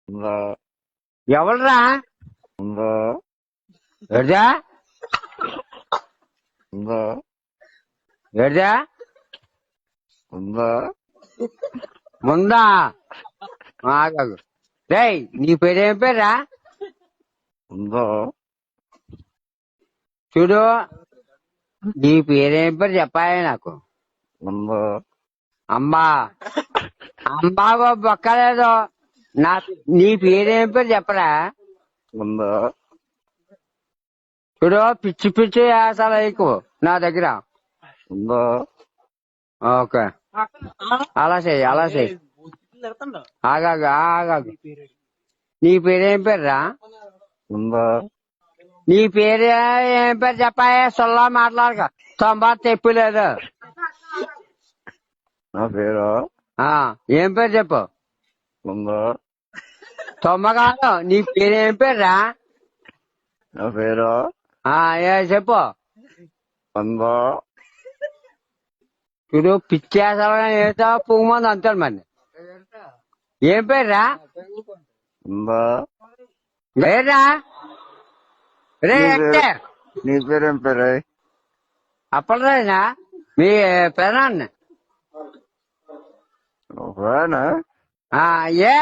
ఉందా ఎవరురా? ఉందా ఏడ్దా ఉందా ఏడ్దా ఉందా ముందా ఆగు. రేయ్ నీ పేరేం పేరా? ఉందా చూడు, నీ పేరేం పేరు చెప్పాలి నాకు. ఉందా అంబా అంబాగో బొక్కలేదు. నీ పేరేం పేరు చెప్పరా? ఉందా చూడు, పిచ్చి పిచ్చి వేసాలు ఎక్కువ నా దగ్గర. ఉందా ఓకే, అలా చెయ్యి. ఆగాగు. నీ పేరేం పేర్రా? ఉందా నీ పేరు ఏం పేరు చెప్పాయే? సొల్లా మాట్లాడక, తొంభై తెప్పు లేదు. నా పేరు ఏం పేరు చెప్పు. ఉందా తొమ్మ కాదు, నీ పేరేం పేర్రా? నా పేరు చెప్పు. ఉందా చూడు, పిచ్చి వేసాలు ఏదో పువ్వు మంది అంటాడు మరి. ఏం పేర్రా? ఉందా లేరా? రే నీ పేరేం పేరే? అప్పటిదేనా మీ పెనాన్న? నువ్వేనా? ఏ